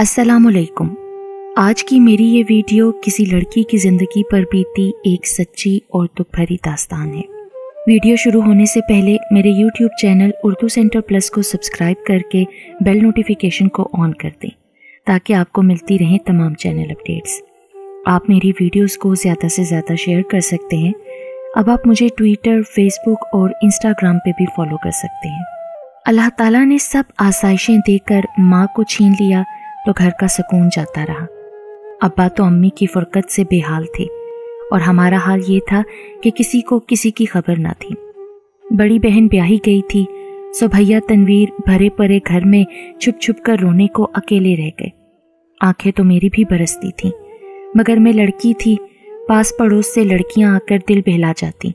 अस्सलाम वालेकुम। आज की मेरी ये वीडियो किसी लड़की की ज़िंदगी पर बीती एक सच्ची और दुख भरी दास्तान है। वीडियो शुरू होने से पहले मेरे YouTube channel Urdu centre plus को सब्सक्राइब करके बेल नोटिफिकेशन को ऑन कर दें ताकि आपको मिलती रहें तमाम चैनल अपडेट्स। आप मेरी वीडियोस को ज़्यादा से ज़्यादा शेयर कर सकते हैं। अब आप मुझे ट्विटर, फेसबुक और इंस्टाग्राम पे भी फॉलो कर सकते हैं। अल्लाह ताला ने सब आसाइशें देकर माँ को छीन लिया तो घर का सुकून जाता रहा। अब्बा तो अम्मी की फुरकत से बेहाल थे और हमारा हाल ये था कि किसी को किसी की खबर ना थी। बड़ी बहन ब्याही गई थी, सो भैया तनवीर भरे परे घर में छुप छुप कर रोने को अकेले रह गए। आंखें तो मेरी भी बरसती थीं, मगर मैं लड़की थी। पास पड़ोस से लड़कियां आकर दिल बहला जाती,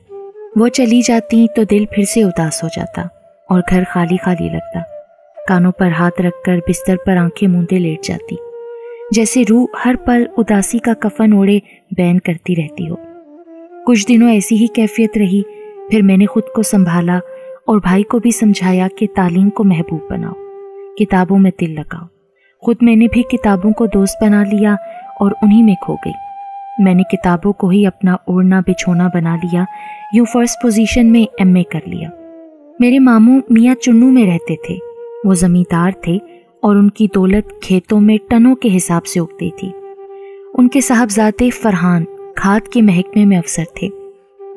वो चली जाती तो दिल फिर से उदास हो जाता और घर खाली खाली लगता। कानों पर हाथ रखकर बिस्तर पर आंखें मूंदे लेट जाती, जैसे रूह हर पल उदासी का कफन ओढ़े बैन करती रहती हो। कुछ दिनों ऐसी ही कैफियत रही। फिर मैंने खुद को संभाला और भाई को भी समझाया कि तालीम को महबूब बनाओ, किताबों में दिल लगाओ। खुद मैंने भी किताबों को दोस्त बना लिया और उन्हीं में खो गई। मैंने किताबों को ही अपना ओढ़ना बिछोना बना लिया। यूं फर्स्ट पोजीशन में एमए कर लिया। मेरे मामू मियाँ चुन्नू में रहते थे। वो जमींदार थे और उनकी दौलत खेतों में टनों के हिसाब से उगती थी। उनके साहबजादे फरहान खाद के महकमे में अफसर थे।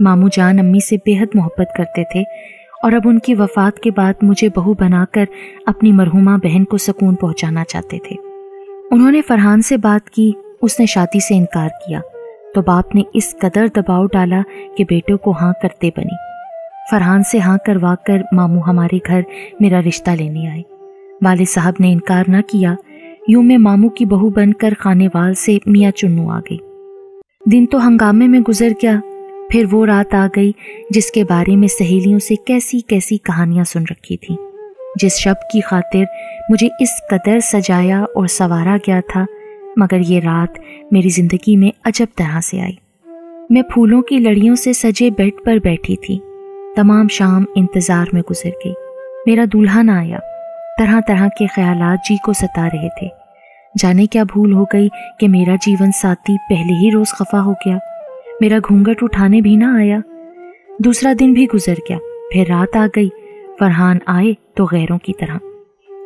मामू जान अम्मी से बेहद मोहब्बत करते थे और अब उनकी वफात के बाद मुझे बहू बनाकर अपनी मरहूमा बहन को सुकून पहुंचाना चाहते थे। उन्होंने फरहान से बात की। उसने शादी से इनकार किया तो बाप ने इस कदर दबाव डाला कि बेटों को हाँ करते बनी। फरहान से हाँ करवा कर मामू हमारे घर मेरा रिश्ता लेने आए। वाले साहब ने इनकार ना किया। यूं मैं मामू की बहू बनकर खानेवाल से मियाँ चुन्नू आ गई। दिन तो हंगामे में गुजर गया। फिर वो रात आ गई जिसके बारे में सहेलियों से कैसी कैसी कहानियां सुन रखी थी, जिस शब्द की खातिर मुझे इस कदर सजाया और संवारा गया था। मगर ये रात मेरी जिंदगी में अजब तरह से आई। मैं फूलों की लड़ियों से सजे बेड पर बैठी थी। तमाम शाम इंतजार में गुजर गई। मेरा दूल्हा ना आया। तरह तरह के ख्यालात जी को सता रहे थे। जाने क्या भूल हो गई कि मेरा जीवन साथी पहले ही रोज खफा हो गया। मेरा घूंघट उठाने भी ना आया। दूसरा दिन भी गुजर गया। फिर रात आ गई। फरहान आए तो गैरों की तरह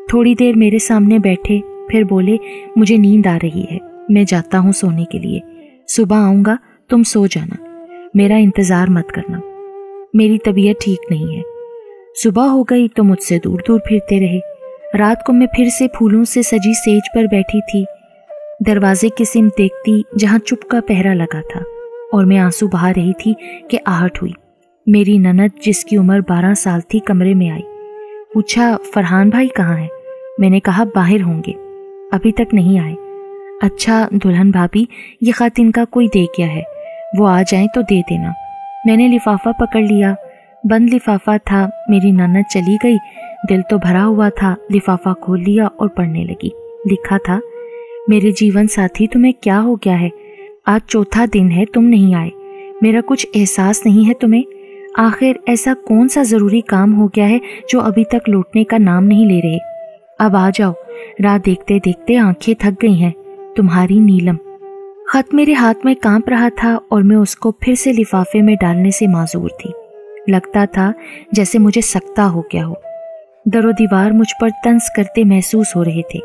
थोड़ी देर मेरे सामने बैठे, फिर बोले, मुझे नींद आ रही है, मैं जाता हूँ सोने के लिए। सुबह आऊँगा, तुम सो जाना, मेरा इंतज़ार मत करना, मेरी तबीयत ठीक नहीं है। सुबह हो गई तो मुझसे दूर दूर फिरते रहे। रात को मैं फिर से फूलों से सजी सेज पर बैठी थी। दरवाजे की सिम देखती जहाँ चुप का पहरा लगा था और मैं आंसू बहा रही थी कि आहट हुई। मेरी ननद जिसकी उम्र 12 साल थी कमरे में आई। पूछा, फरहान भाई कहाँ है? मैंने कहा बाहर होंगे, अभी तक नहीं आए। अच्छा दुल्हन भाभी, ये खत इनका कोई दे गया है, वो आ जाए तो दे देना। मैंने लिफाफा पकड़ लिया। बंद लिफाफा था। मेरी ननद चली गई। दिल तो भरा हुआ था। लिफाफा खोल लिया और पढ़ने लगी। लिखा था, मेरे जीवन साथी तुम्हें क्या हो गया है? आज चौथा दिन है तुम नहीं आए। मेरा कुछ एहसास नहीं है तुम्हें? आखिर ऐसा कौन सा जरूरी काम हो गया है जो अभी तक लौटने का नाम नहीं ले रहे? अब आ जाओ, राह देखते देखते आंखें थक गई हैं। तुम्हारी नीलम। खत मेरे हाथ में कांप रहा था और मैं उसको फिर से लिफाफे में डालने से माजूर थी। लगता था जैसे मुझे सकता हो गया हो। दरो दीवार मुझ पर तंज करते महसूस हो रहे थे।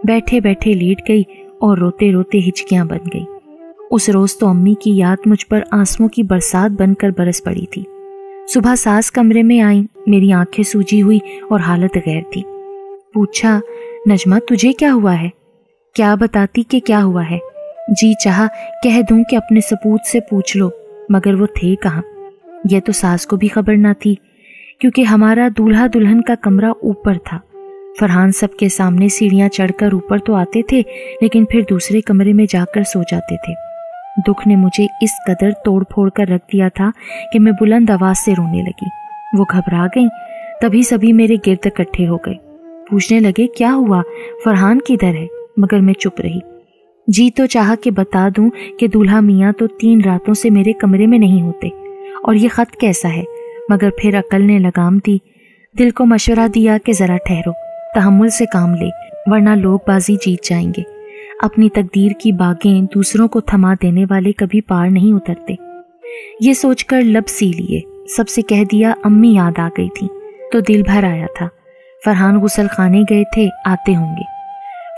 बैठे बैठे लेट गई और रोते रोते हिचकियां बन गई। उस रोज तो अम्मी की याद मुझ पर आंसुओं की बरसात बनकर बरस पड़ी थी। सुबह सास कमरे में आई। मेरी आंखें सूजी हुई और हालत गैर थी। पूछा, नजमा तुझे क्या हुआ है? क्या बताती कि क्या हुआ है? जी चाहा कह दूं कि अपने सपूत से पूछ लो, मगर वो थे कहाँ। यह तो सास को भी खबर ना थी, क्योंकि हमारा दूल्हा दुल्हन का कमरा ऊपर था। फरहान सबके सामने सीढ़ियां चढ़कर ऊपर तो आते थे, लेकिन फिर दूसरे कमरे में जाकर सो जाते थे। दुख ने मुझे इस कदर तोड़ फोड़ कर रख दिया था कि मैं बुलंद आवाज से रोने लगी। वो घबरा गई। तभी सभी मेरे गिर्द इकट्ठे हो गए। पूछने लगे, क्या हुआ, फरहान किधर है? मगर मैं चुप रही। जी तो चाहा कि बता दूं कि दूल्हा मियाँ तो 3 रातों से मेरे कमरे में नहीं होते और ये खत कैसा है, मगर फिर अकल ने लगाम दी। दिल को मशवरा दिया कि जरा ठहरो, तहम्मुल से काम ले, वरना लोग बाजी जीत जाएंगे। अपनी तकदीर की बागें दूसरों को थमा देने वाले कभी पार नहीं उतरते। ये सोचकर लब सी लिए, सबसे कह दिया अम्मी याद आ गई थी, तो दिल भर आया था। फरहान गुसल खाने गए थे, आते होंगे।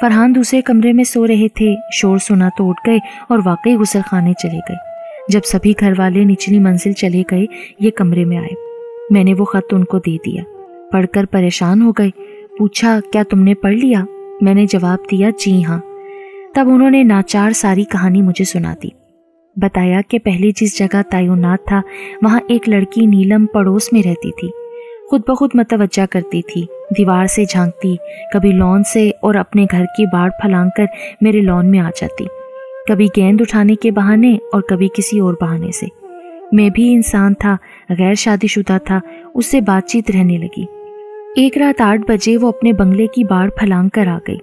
फरहान दूसरे कमरे में सो रहे थे, शोर सुना तो उठ गए और वाकई गुसल खाने चले गए। जब सभी घर वाले निचली मंजिल चले गए, ये कमरे में आए। मैंने वो खत उनको दे दिया। पढ़कर परेशान हो गए। पूछा, क्या तुमने पढ़ लिया? मैंने जवाब दिया, जी हाँ। तब उन्होंने नाचार सारी कहानी मुझे सुना दी। बताया कि पहले जिस जगह तैनात था वहाँ एक लड़की नीलम पड़ोस में रहती थी। खुद ब खुद मतवज्जा करती थी, दीवार से झांकती, कभी लॉन से और अपने घर की बाड़ फलांग कर मेरे लॉन में आ जाती, कभी गेंद उठाने के बहाने और कभी किसी और बहाने से। मैं भी इंसान था, गैर शादीशुदा था, उससे बातचीत रहने लगी। एक रात 8 बजे वो अपने बंगले की बाड़ फलांग कर आ गई।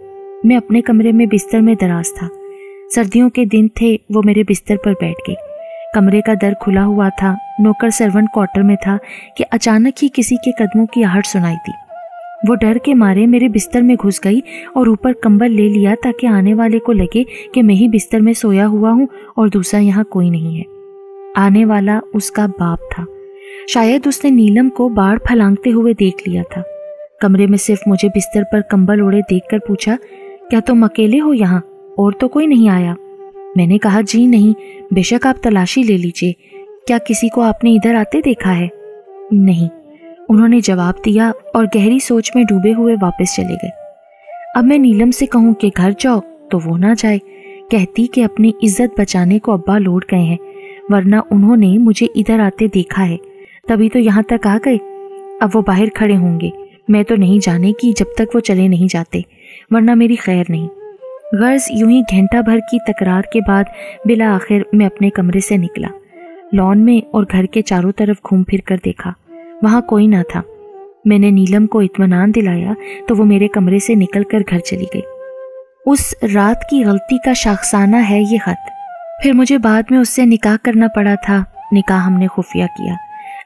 मैं अपने कमरे में बिस्तर में दराज था। सर्दियों के दिन थे। वो मेरे बिस्तर पर बैठ गई। कमरे का दर खुला हुआ था। नौकर सर्वेंट क्वार्टर में था कि अचानक ही किसी के कदमों की आहट सुनाई दी। वो डर के मारे मेरे बिस्तर में घुस गई और ऊपर कंबल ले लिया ताकि आने वाले को लगे कि मैं ही बिस्तर में सोया हुआ हूँ और दूसरा यहाँ कोई नहीं है। आने वाला उसका बाप था। शायद उसने नीलम को बाड़ फलांगते हुए देख लिया था। कमरे में सिर्फ मुझे बिस्तर पर कंबल ओढ़े देखकर पूछा, क्या तुम अकेले हो यहाँ, और तो कोई नहीं आया? मैंने कहा, जी नहीं, बेशक आप तलाशी ले लीजिए। क्या किसी को आपने इधर आते देखा है? नहीं, उन्होंने जवाब दिया और गहरी सोच में डूबे हुए वापस चले गए। अब मैं नीलम से कहूँ कि घर जाओ तो वो ना जाए। कहती कि अपनी इज्जत बचाने को अब्बा लौट गए हैं, वरना उन्होंने मुझे इधर आते देखा है, तभी तो यहाँ तक आ गए। अब वो बाहर खड़े होंगे, मैं तो नहीं जाने की जब तक वो चले नहीं जाते, वरना मेरी खैर नहीं। गर्ज यूं ही घंटा भर की तकरार के बाद बिला आखिर मैं अपने कमरे से निकला। लॉन में और घर के चारों तरफ घूम फिर कर देखा, वहां कोई ना था। मैंने नीलम को इत्मीनान दिलाया तो वो मेरे कमरे से निकलकर घर चली गई। उस रात की गलती का शाखसाना है ये खत। फिर मुझे बाद में उससे निकाह करना पड़ा था। निकाह हमने खुफिया किया,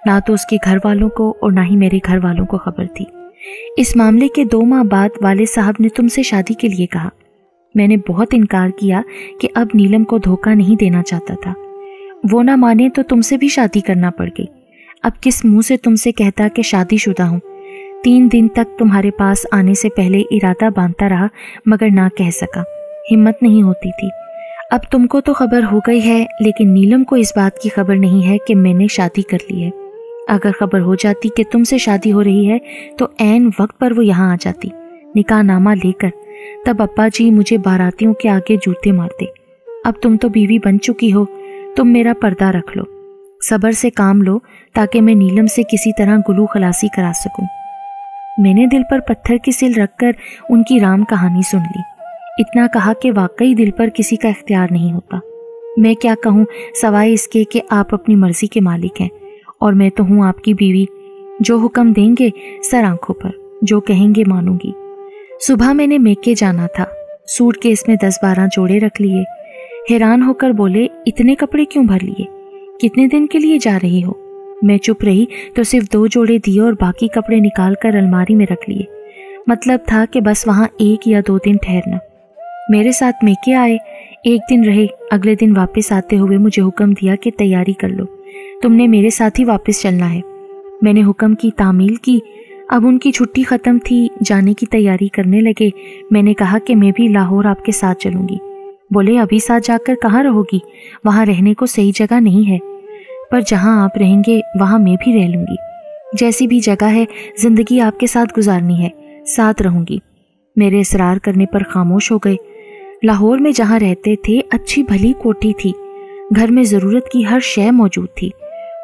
ना तो उसके घर वालों को और ना ही मेरे घर वालों को खबर थी। इस मामले के 2 माह बाद वाले साहब ने तुमसे शादी के लिए कहा। मैंने बहुत इनकार किया कि अब नीलम को धोखा नहीं देना चाहता था। वो ना माने तो तुमसे भी शादी करना पड़ गई। अब किस मुंह से तुमसे कहता कि शादीशुदा हूँ। 3 दिन तक तुम्हारे पास आने से पहले इरादा बांधता रहा, मगर ना कह सका, हिम्मत नहीं होती थी। अब तुमको तो खबर हो गई है, लेकिन नीलम को इस बात की खबर नहीं है कि मैंने शादी कर ली है। अगर खबर हो जाती कि तुमसे शादी हो रही है तो ऐन वक्त पर वो यहाँ आ जाती निकाहनामा लेकर। तब अब्बा जी मुझे बारातियों के आगे जूते मारते। अब तुम तो बीवी बन चुकी हो, तुम मेरा पर्दा रख लो, सब्र से काम लो, ताकि मैं नीलम से किसी तरह गुलू खलासी करा सकूं। मैंने दिल पर पत्थर की सिल रखकर उनकी राम कहानी सुन ली। इतना कहा कि वाकई दिल पर किसी का इख्तियार नहीं होता। मैं क्या कहूँ सवाए इसके कि आप अपनी मर्जी के मालिक हैं और मैं तो हूँ आपकी बीवी। जो हुक्म देंगे सर आंखों पर, जो कहेंगे मानूंगी। सुबह मैंने मेके जाना था। सूटकेस में 10-12 जोड़े रख लिए। हैरान होकर बोले, इतने कपड़े क्यों भर लिए, कितने दिन के लिए जा रही हो? मैं चुप रही तो सिर्फ 2 जोड़े दिए और बाकी कपड़े निकाल कर अलमारी में रख लिए। मतलब था कि बस वहाँ 1 या 2 दिन ठहरना। मेरे साथ मेके आए, 1 दिन रहे। अगले दिन वापस आते हुए मुझे हुक्म दिया कि तैयारी कर लो, तुमने मेरे साथ ही वापस चलना है। मैंने हुक्म की तामील की। अब उनकी छुट्टी ख़त्म थी, जाने की तैयारी करने लगे। मैंने कहा कि मैं भी लाहौर आपके साथ चलूँगी। बोले, अभी साथ जाकर कहाँ रहोगी, वहाँ रहने को सही जगह नहीं है, पर जहाँ आप रहेंगे वहाँ मैं भी रह लूँगी। जैसी भी जगह है, ज़िंदगी आपके साथ गुजारनी है, साथ रहूँगी। मेरे इसरार करने पर खामोश हो गए। लाहौर में जहाँ रहते थे अच्छी भली कोठी थी, घर में ज़रूरत की हर शय मौजूद थी,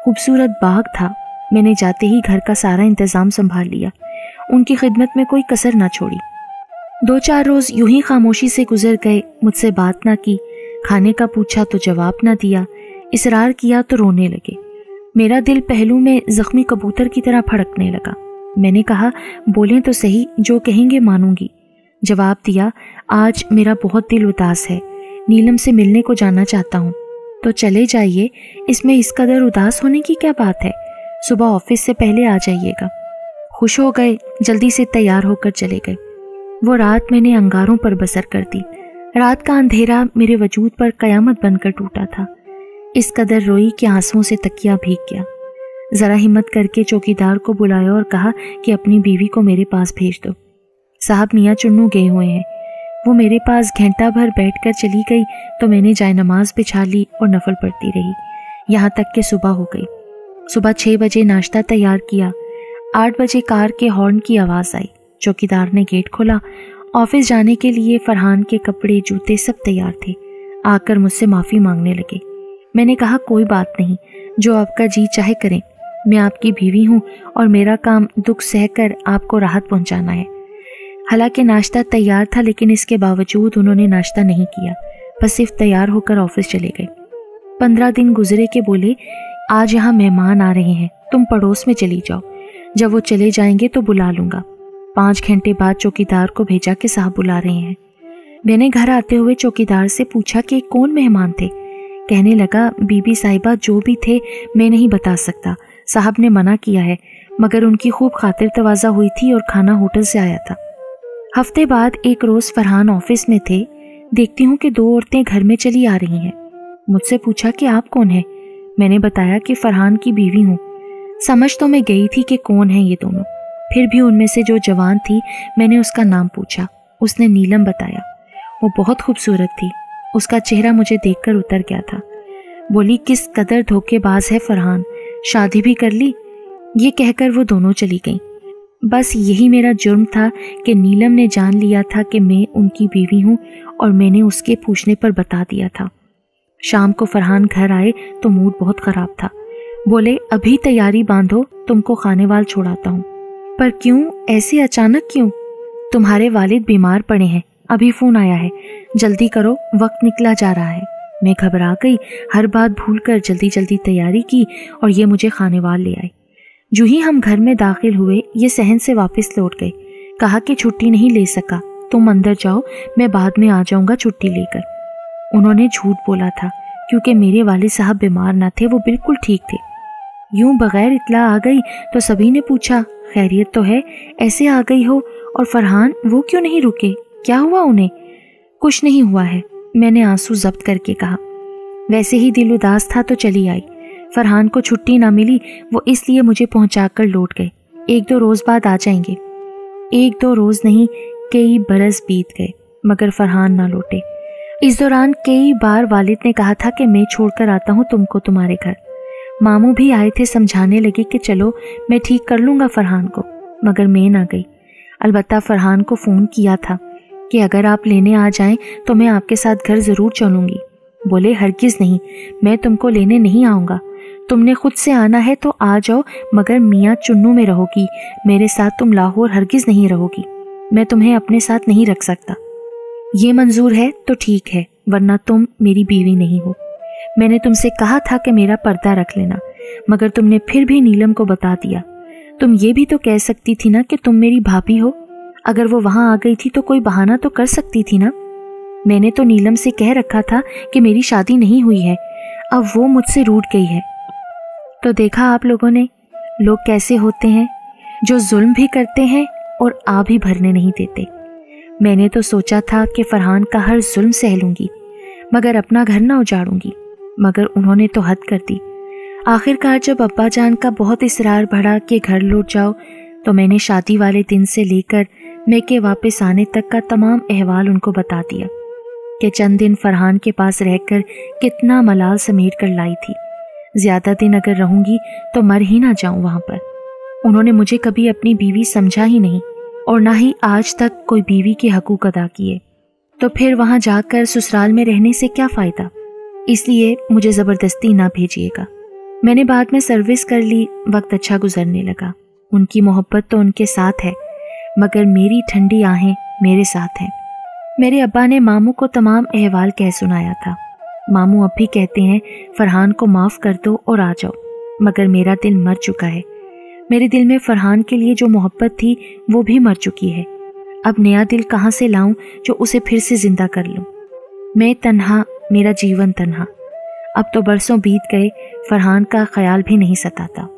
खूबसूरत बाग था। मैंने जाते ही घर का सारा इंतज़ाम संभाल लिया, उनकी खिदमत में कोई कसर ना छोड़ी। 2-4 रोज़ यूं ही खामोशी से गुजर गए। मुझसे बात ना की, खाने का पूछा तो जवाब ना दिया, इसरार किया तो रोने लगे। मेरा दिल पहलू में जख्मी कबूतर की तरह फड़कने लगा। मैंने कहा, बोलें तो सही, जो कहेंगे मानूंगी। जवाब दिया, आज मेरा बहुत दिल उदास है, नीलम से मिलने को जाना चाहता हूँ। तो चले जाइए, इसमें इस कदर उदास होने की क्या बात है, सुबह ऑफिस से पहले आ जाइएगा। खुश हो गए, जल्दी से तैयार होकर चले गए। वो रात मैंने अंगारों पर बसर कर दी। रात का अंधेरा मेरे वजूद पर कयामत बनकर टूटा था। इस कदर रोई कि आंसुओं से तकिया भीग गया। जरा हिम्मत करके चौकीदार को बुलाया और कहा कि अपनी बीवी को मेरे पास भेज दो। साहब मियाँ चुन्नू गए हुए हैं। वो मेरे पास घंटा भर बैठकर चली गई तो मैंने जायनमाज बिछा ली और नफल पढ़ती रही, यहाँ तक कि सुबह हो गई। सुबह 6 बजे नाश्ता तैयार किया। 8 बजे कार के हॉर्न की आवाज़ आई। चौकीदार ने गेट खोला। ऑफिस जाने के लिए फरहान के कपड़े जूते सब तैयार थे। आकर मुझसे माफ़ी मांगने लगे। मैंने कहा कोई बात नहीं, जो आपका जी चाहे करें। मैं आपकी बीवी हूँ और मेरा काम दुख सहकर आपको राहत पहुँचाना है। हालांकि नाश्ता तैयार था, लेकिन इसके बावजूद उन्होंने नाश्ता नहीं किया, बस सिर्फ तैयार होकर ऑफिस चले गए। 15 दिन गुजरे के बोले, आज यहाँ मेहमान आ रहे हैं, तुम पड़ोस में चली जाओ, जब वो चले जाएंगे तो बुला लूँगा। 5 घंटे बाद चौकीदार को भेजा कि साहब बुला रहे हैं। मैंने घर आते हुए चौकीदार से पूछा कि कौन मेहमान थे। कहने लगा, बीबी साहिबा जो भी थे मैं नहीं बता सकता, साहब ने मना किया है, मगर उनकी खूब खातिर तवाज़ा हुई थी और खाना होटल से आया था। हफ्ते बाद एक रोज़ फरहान ऑफिस में थे, देखती हूँ कि 2 औरतें घर में चली आ रही हैं। मुझसे पूछा कि आप कौन हैं? मैंने बताया कि फरहान की बीवी हूँ। समझ तो मैं गई थी कि कौन है ये दोनों, फिर भी उनमें से जो जवान थी मैंने उसका नाम पूछा। उसने नीलम बताया। वो बहुत खूबसूरत थी। उसका चेहरा मुझे देखकर उतर गया था। बोली, किस कदर धोखेबाज है फरहान, शादी भी कर ली। ये कहकर वो दोनों चली गईं। बस यही मेरा जुर्म था कि नीलम ने जान लिया था कि मैं उनकी बीवी हूँ और मैंने उसके पूछने पर बता दिया था। शाम को फरहान घर आए तो मूड बहुत ख़राब था। बोले, अभी तैयारी बांधो, तुमको खानेवाल छोड़ाता हूँ। पर क्यों, ऐसे अचानक क्यों? तुम्हारे वालिद बीमार पड़े हैं, अभी फ़ोन आया है, जल्दी करो, वक्त निकला जा रहा है। मैं घबरा गई, हर बात भूलकर जल्दी जल्दी तैयारी की और ये मुझे खानेवाल ले आए। जो ही हम घर में दाखिल हुए, ये सहन से वापस लौट गए। कहा कि छुट्टी नहीं ले सका, तुम अंदर जाओ, मैं बाद में आ जाऊंगा छुट्टी लेकर। उन्होंने झूठ बोला था, क्योंकि मेरे वालिद साहब बीमार ना थे, वो बिल्कुल ठीक थे। यूं बगैर इत्ला आ गई तो सभी ने पूछा, खैरियत तो है, ऐसे आ गई हो? और फरहान, वो क्यों नहीं रुके, क्या हुआ उन्हें? कुछ नहीं हुआ है, मैंने आंसू जब्त करके कहा। वैसे ही दिल उदास था तो चली आई। फरहान को छुट्टी ना मिली, वो इसलिए मुझे पहुंचाकर लौट गए। 1-2 रोज़ बाद आ जाएंगे। 1-2 रोज़ नहीं, कई बरस बीत गए, मगर फरहान ना लौटे। इस दौरान कई बार वालिद ने कहा था कि मैं छोड़कर आता हूँ तुमको तुम्हारे घर। मामू भी आए थे, समझाने लगे कि चलो मैं ठीक कर लूँगा फरहान को, मगर मैं ना गई। अलबत्ता फरहान को फ़ोन किया था कि अगर आप लेने आ जाएं तो मैं आपके साथ घर ज़रूर चलूँगी। बोले, हरगिज़ नहीं, मैं तुमको लेने नहीं आऊँगा, तुमने खुद से आना है तो आ जाओ, मगर मियाँ चुन्नू में रहोगी, मेरे साथ तुम लाहौर हरगिज़ नहीं रहोगी। मैं तुम्हें अपने साथ नहीं रख सकता। ये मंजूर है तो ठीक है, वरना तुम मेरी बीवी नहीं हो। मैंने तुमसे कहा था कि मेरा पर्दा रख लेना, मगर तुमने फिर भी नीलम को बता दिया। तुम ये भी तो कह सकती थी ना कि तुम मेरी भाभी हो। अगर वो वहां आ गई थी तो कोई बहाना तो कर सकती थी ना। मैंने तो नीलम से कह रखा था कि मेरी शादी नहीं हुई है, अब वो मुझसे रूठ गई है। तो देखा आप लोगों ने, लोग कैसे होते हैं, जो जुल्म भी करते हैं और आ भी भरने नहीं देते। मैंने तो सोचा था कि फरहान का हर जुल्म सह लूंगी, मगर अपना घर ना उजाड़ूंगी, मगर उन्होंने तो हद कर दी। आखिरकार जब अब्बा जान का बहुत इसरार बढ़ा कि घर लौट जाओ, तो मैंने शादी वाले दिन से लेकर मैके वापस आने तक का तमाम अहवाल उनको बता दिया कि चंद दिन फरहान के पास रहकर कितना मलाल समेट कर लाई थी। ज्यादा दिन अगर रहूंगी तो मर ही ना जाऊं वहां पर। उन्होंने मुझे कभी अपनी बीवी समझा ही नहीं और ना ही आज तक कोई बीवी के हकूक अदा किए, तो फिर वहां जाकर ससुराल में रहने से क्या फायदा। इसलिए मुझे जबरदस्ती ना भेजिएगा। मैंने बाद में सर्विस कर ली, वक्त अच्छा गुजरने लगा। उनकी मोहब्बत तो उनके साथ है, मगर मेरी ठंडी आहें मेरे साथ हैं। मेरे अब्बा ने मामू को तमाम अहवाल कह सुनाया था। मामू अब भी कहते हैं फरहान को माफ़ कर दो और आ जाओ, मगर मेरा दिल मर चुका है। मेरे दिल में फरहान के लिए जो मोहब्बत थी वो भी मर चुकी है। अब नया दिल कहाँ से लाऊं जो उसे फिर से जिंदा कर लूं। मैं तन्हा, मेरा जीवन तन्हा। अब तो बरसों बीत गए, फरहान का ख्याल भी नहीं सताता।